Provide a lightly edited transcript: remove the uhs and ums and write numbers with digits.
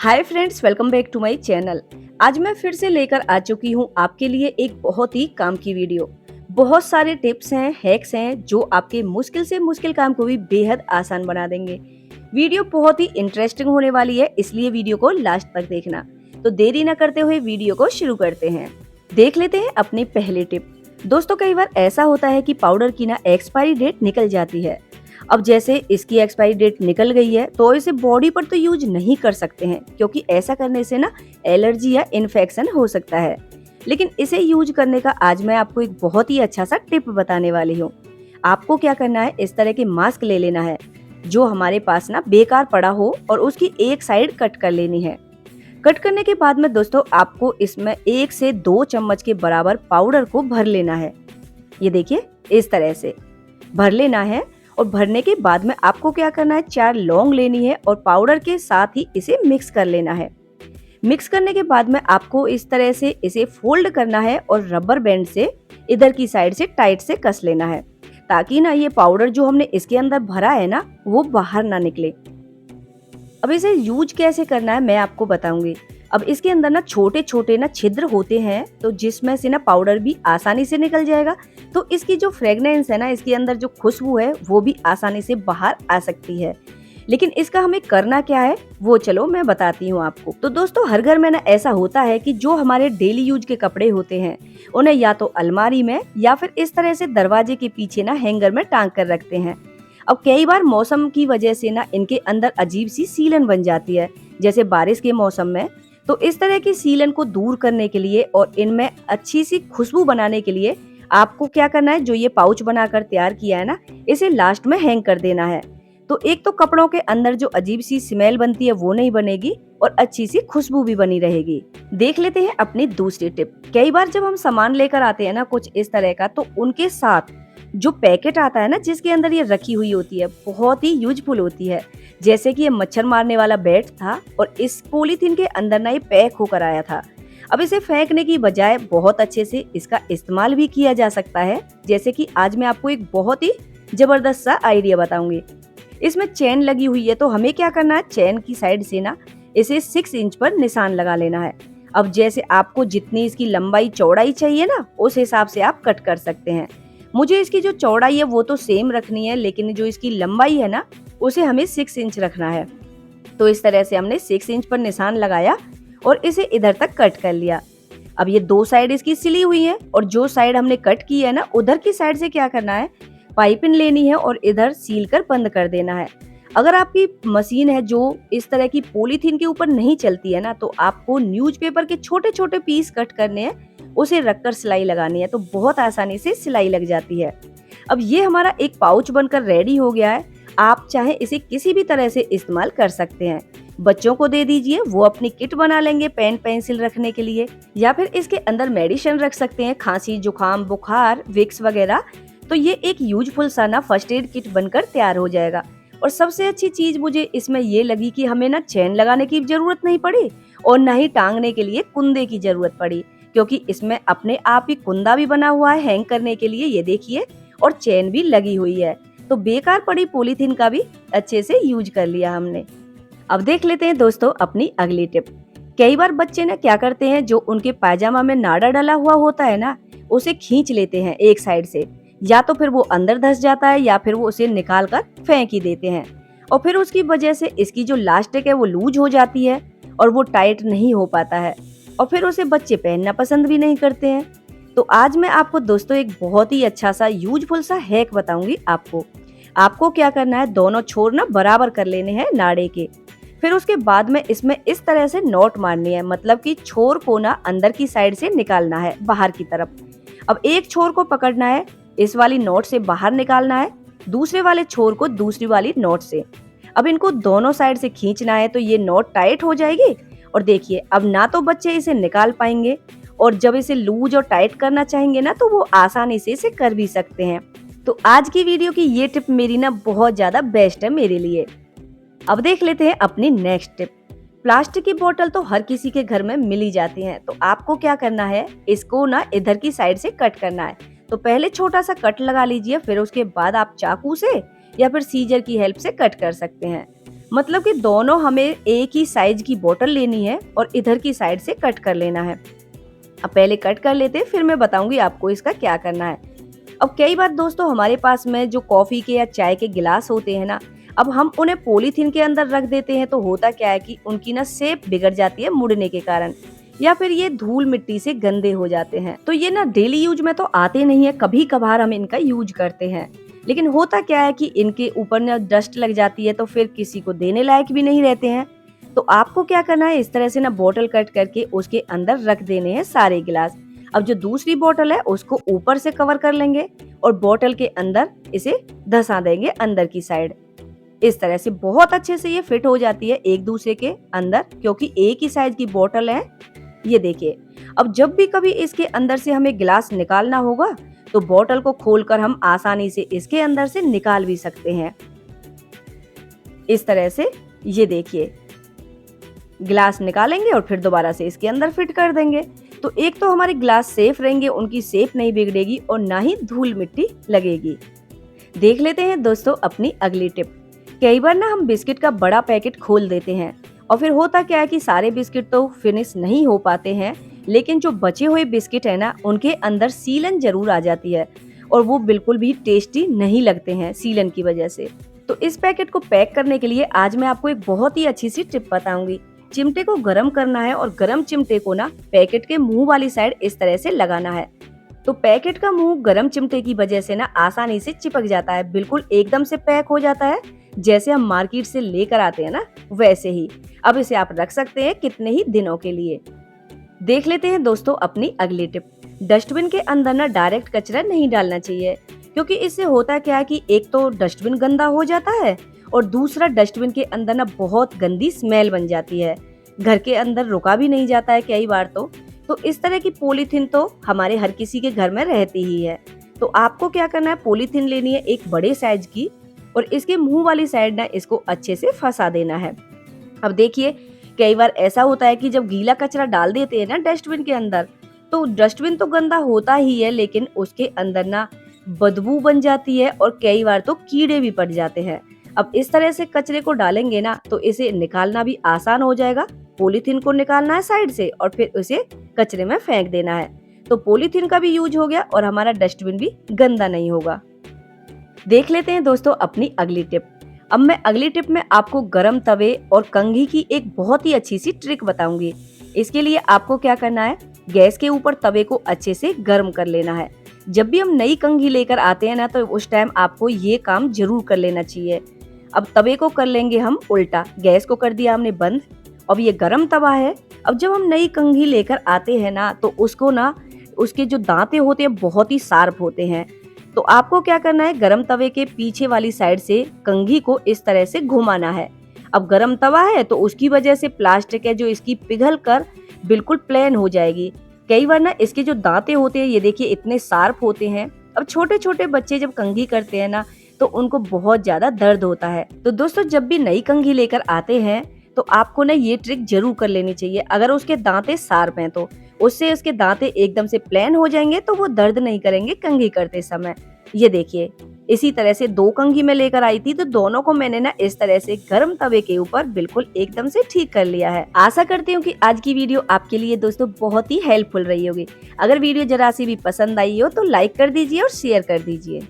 Hi friends, welcome back to my channel. आज मैं फिर से लेकर आ चुकी हूँ आपके लिए एक बहुत ही काम की वीडियो। बहुत सारे टिप्स हैं, हैक्स हैं जो आपके मुश्किल से मुश्किल काम को भी बेहद आसान बना देंगे। वीडियो बहुत ही इंटरेस्टिंग होने वाली है, इसलिए वीडियो को लास्ट तक देखना। तो देरी न करते हुए वीडियो को शुरू करते हैं। देख लेते हैं अपनी पहली टिप। दोस्तों, कई बार ऐसा होता है कि पाउडर की ना एक्सपायरी डेट निकल जाती है। अब जैसे इसकी एक्सपायरी डेट निकल गई है तो इसे बॉडी पर तो यूज नहीं कर सकते हैं, क्योंकि ऐसा करने से ना एलर्जी या इन्फेक्शन हो सकता है। लेकिन इसे यूज करने का आज मैं आपको एक बहुत ही अच्छा सा टिप बताने वाली हूँ। आपको क्या करना है, इस तरह के मास्क ले लेना है जो हमारे पास ना बेकार पड़ा हो और उसकी एक साइड कट कर लेनी है। कट करने के बाद में दोस्तों आपको इसमें 1 से 2 चम्मच के बराबर पाउडर को भर लेना है। ये देखिए, इस तरह से भर लेना है। और भरने के बाद में आपको क्या करना है, 4 लौंग लेनी है और पाउडर के साथ ही इसे मिक्स कर लेना है। मिक्स करने के बाद में आपको इस तरह से इसे फोल्ड करना है और रबर बैंड से इधर की साइड से टाइट से कस लेना है, ताकि ना ये पाउडर जो हमने इसके अंदर भरा है ना, वो बाहर ना निकले। अब इसे यूज कैसे करना है मैं आपको बताऊंगी। अब इसके अंदर ना छोटे छोटे ना छिद्र होते हैं, तो जिसमें से ना पाउडर भी आसानी से निकल जाएगा। तो इसकी जो फ्रेग्रेंस है ना, इसके अंदर जो खुशबू है वो भी आसानी से बाहर आ सकती है। लेकिन इसका हमें करना क्या है वो चलो मैं बताती हूँ आपको। तो दोस्तों, हर घर में ना ऐसा होता है कि जो हमारे डेली यूज के कपड़े होते हैं उन्हें या तो अलमारी में या फिर इस तरह से दरवाजे के पीछे ना हैंगर में टांग कर रखते हैं। अब कई बार मौसम की वजह से ना इनके अंदर अजीब सी सीलन बन जाती है, जैसे बारिश के मौसम में। तो इस तरह की सीलन को दूर करने के लिए और इनमें अच्छी सी खुशबू बनाने के लिए आपको क्या करना है, जो ये पाउच बनाकर तैयार किया है ना, इसे लास्ट में हैंग कर देना है। तो एक तो कपड़ों के अंदर जो अजीब सी स्मेल बनती है वो नहीं बनेगी और अच्छी सी खुशबू भी बनी रहेगी। देख लेते हैं अपनी दूसरी टिप। कई बार जब हम सामान लेकर आते हैं ना कुछ इस तरह का, तो उनके साथ जो पैकेट आता है ना जिसके अंदर ये रखी हुई होती है, बहुत ही यूजफुल होती है। जैसे कि ये मच्छर मारने वाला बैट था और इस पॉलीथीन के अंदर ना ये पैक होकर आया था। अब इसे फेंकने की बजाय बहुत अच्छे से इसका इस्तेमाल भी किया जा सकता है। जैसे कि आज मैं आपको एक बहुत ही जबरदस्त सा आइडिया बताऊंगी। इसमें चेन लगी हुई है, तो हमें क्या करना है, चेन की साइड से ना इसे 6 इंच पर निशान लगा लेना है। अब जैसे आपको जितनी इसकी लंबाई चौड़ाई चाहिए ना, उस हिसाब से आप कट कर सकते हैं। मुझे इसकी जो चौड़ाई है वो तो सेम रखनी है, लेकिन जो इसकी लंबाई है ना उसे हमें 6 इंच रखना है। तो इस तरह से हमने 6 इंच पर निशान लगाया और इसे इधर तक कट कर लिया। अब ये 2 साइड इसकी सिली हुई है और जो साइड हमने कट की है ना, उधर की साइड से क्या करना है, पाइपिंग लेनी है और इधर सील कर बंद कर देना है। अगर आपकी मशीन है जो इस तरह की पॉलीथीन के ऊपर नहीं चलती है ना, तो आपको न्यूज़पेपर के छोटे छोटे पीस कट करने हैं, उसे रखकर सिलाई लगानी है, तो बहुत आसानी से सिलाई लग जाती है। अब ये हमारा एक पाउच बनकर रेडी हो गया है। आप चाहे इसे किसी भी तरह से इस्तेमाल कर सकते हैं। बच्चों को दे दीजिए, वो अपनी किट बना लेंगे पेन पेंसिल रखने के लिए, या फिर इसके अंदर मेडिसिन रख सकते हैं, खांसी जुकाम बुखार विक्स वगैरह। तो ये एक यूजफुल सा ना फर्स्ट एड किट बनकर तैयार हो जाएगा। और सबसे अच्छी चीज मुझे इसमें ये लगी कि हमें ना चेन लगाने की जरूरत नहीं पड़ी और न ही टांगने के लिए कुंदे की जरूरत पड़ी, क्योंकि इसमें अपने आप ही कुंदा भी बना हुआ है हैंग करने के लिए, ये देखिए, और चेन भी लगी हुई है। तो बेकार पड़ी पॉलीथीन का भी अच्छे से यूज कर लिया हमने। अब देख लेते हैं दोस्तों अपनी अगली टिप। कई बार बच्चे ना क्या करते हैं, जो उनके पायजामा में नाड़ा डला हुआ होता है ना, उसे खींच लेते हैं एक साइड से, या तो फिर वो अंदर धंस जाता है या फिर वो उसे निकाल कर फेंक ही देते हैं। और फिर उसकी वजह से इसकी जो लास्टिक है वो लूज हो जाती है और वो टाइट नहीं हो पाता है, और फिर उसे बच्चे पहनना पसंद भी नहीं करते हैं। तो आज मैं आपको दोस्तों एक बहुत ही अच्छा सा यूजफुल सा हैक बताऊंगी आपको। आपको क्या करना है, दोनों छोर ना बराबर कर लेने हैं नाड़े के। फिर उसके बाद में इसमें इस तरह से नोट मारनी है, मतलब कि छोर को ना अंदर की साइड से निकालना है बाहर की तरफ। अब एक छोर को पकड़ना है, इस वाली नोट से बाहर निकालना है, दूसरे वाले छोर को दूसरी वाली नोट से। अब इनको दोनों साइड से खींचना है, तो ये नोट टाइट हो जाएगी। और देखिए, अब ना तो बच्चे इसे निकाल पाएंगे, और जब इसे लूज और टाइट करना चाहेंगे ना, तो वो आसानी से इसे कर भी सकते हैं। तो आज की वीडियो की ये टिप मेरी ना बहुत ज्यादा बेस्ट है मेरे लिए। अब देख लेते हैं अपनी नेक्स्ट टिप। प्लास्टिक की बोतल तो हर किसी के घर में मिल ही जाती हैं, तो आपको क्या करना है, इसको ना इधर की साइड से कट करना है। तो पहले छोटा सा कट लगा लीजिए, फिर उसके बाद आप चाकू से या फिर सीजर की हेल्प से कट कर सकते हैं। मतलब कि दोनों हमें एक ही साइज की बोतल लेनी है और इधर की साइड से कट कर लेना है। अब पहले कट कर लेते हैं, फिर मैं बताऊंगी आपको इसका क्या करना है। अब कई बार दोस्तों हमारे पास में जो कॉफी के या चाय के गिलास होते हैं ना, अब हम उन्हें पॉलीथीन के अंदर रख देते हैं तो होता क्या है कि उनकी ना शेप बिगड़ जाती है मुड़ने के कारण, या फिर ये धूल मिट्टी से गंदे हो जाते हैं। तो ये ना डेली यूज में तो आते नहीं है, कभी कभार हम इनका यूज करते हैं, लेकिन होता क्या है कि इनके ऊपर ना डस्ट लग जाती है तो फिर किसी को देने लायक भी नहीं रहते हैं। तो आपको क्या करना है, इस तरह से ना बोतल कट करके उसके अंदर रख देने हैं सारे गिलास। अब जो दूसरी बोतल है उसको ऊपर से कवर कर लेंगे और बोतल के अंदर इसे धंसा देंगे अंदर की साइड। इस तरह से बहुत अच्छे से ये फिट हो जाती है एक दूसरे के अंदर, क्योंकि एक ही साइज की बोतल है। ये देखिए, अब जब भी कभी इसके अंदर से हमें गिलास निकालना होगा तो बोतल को खोलकर हम आसानी से इसके अंदर से निकाल भी सकते हैं। इस तरह से ये देखिए, गिलास निकालेंगे और फिर दोबारा से इसके अंदर फिट कर देंगे। तो एक तो हमारे ग्लास सेफ रहेंगे, उनकी शेप नहीं बिगड़ेगी और ना ही धूल मिट्टी लगेगी। देख लेते हैं दोस्तों अपनी अगली टिप। कई बार ना हम बिस्किट का बड़ा पैकेट खोल देते हैं और फिर होता क्या है कि सारे बिस्किट तो फिनिश नहीं हो पाते हैं, लेकिन जो बचे हुए बिस्किट है ना उनके अंदर सीलन जरूर आ जाती है और वो बिल्कुल भी टेस्टी नहीं लगते हैं सीलन की वजह से। तो इस पैकेट को पैक करने के लिए आज मैं आपको एक बहुत ही अच्छी सी टिप बताऊंगी। चिमटे को गरम करना है और गरम चिमटे को ना पैकेट के मुंह वाली साइड इस तरह से लगाना है। तो पैकेट का मुंह गरम चिमटे की वजह से ना आसानी से चिपक जाता है, बिल्कुल एकदम से पैक हो जाता है, जैसे हम मार्केट से लेकर आते हैं ना वैसे ही। अब इसे आप रख सकते हैं कितने ही दिनों के लिए। देख लेते हैं दोस्तों अपनी अगली टिप। डस्टबिन के अंदर ना डायरेक्ट कचरा नहीं डालना चाहिए, क्योंकि इससे होता क्या है कि एक तो डस्टबिन गंदा हो जाता है और दूसरा डस्टबिन के अंदर ना बहुत गंदी स्मेल बन जाती है, घर के अंदर रुका भी नहीं जाता है कई बार। तो इस तरह की पॉलीथीन तो हमारे हर किसी के घर में रहती ही है। तो आपको क्या करना है, पॉलीथीन लेनी है एक बड़े साइज की और इसके मुंह वाली साइड ना इसको अच्छे से फंसा देना है। अब देखिए, कई बार ऐसा होता है कि जब गीला कचरा डाल देते हैं ना डस्टबिन के अंदर, तो डस्टबिन तो गंदा होता ही है, लेकिन उसके अंदर ना बदबू बन जाती है और कई बार तो कीड़े भी पड़ जाते हैं। अब इस तरह से कचरे को डालेंगे ना तो इसे निकालना भी आसान हो जाएगा। पॉलीथीन को निकालना है साइड से और फिर उसे कचरे में फेंक देना है। तो पॉलीथीन का भी यूज हो गया और हमारा डस्टबिन भी गंदा नहीं होगा। देख लेते हैं दोस्तों अपनी अगली टिप। अब मैं अगली टिप में आपको गरम तवे और कंघी की एक बहुत ही अच्छी सी ट्रिक बताऊंगी। इसके लिए आपको क्या करना है, गैस के ऊपर तवे को अच्छे से गर्म कर लेना है। जब भी हम नई कंघी लेकर आते हैं ना तो उस टाइम आपको ये काम जरूर कर लेना चाहिए। अब तवे को कर लेंगे हम उल्टा, गैस को कर दिया हमने बंद। अब ये गरम तवा है। अब जब हम नई कंघी लेकर आते हैं ना तो उसको ना उसके जो दांते होते हैं बहुत ही शार्प होते हैं। तो आपको क्या करना है, गरम तवे के पीछे वाली साइड से कंघी को इस तरह से घुमाना है। अब गरम तवा है तो उसकी वजह से प्लास्टिक है जो इसकी पिघल कर बिल्कुल प्लेन हो जाएगी। कई बार ना इसके जो दांते होते हैं ये देखिए इतने शार्प होते हैं। अब छोटे छोटे बच्चे जब कंघी करते हैं ना तो उनको बहुत ज्यादा दर्द होता है। तो दोस्तों जब भी नई कंघी लेकर आते हैं तो आपको ना ये ट्रिक जरूर कर लेनी चाहिए। अगर उसके दांते शार्प हैं तो उससे उसके दांते एकदम से प्लेन हो जाएंगे तो वो दर्द नहीं करेंगे कंघी करते समय। ये देखिए, इसी तरह से 2 कंघी में लेकर आई थी तो दोनों को मैंने ना इस तरह से गर्म तवे के ऊपर बिल्कुल एकदम से ठीक कर लिया है। आशा करती हूँ कि आज की वीडियो आपके लिए दोस्तों बहुत ही हेल्पफुल रही होगी। अगर वीडियो जरा सी भी पसंद आई हो तो लाइक कर दीजिए और शेयर कर दीजिए।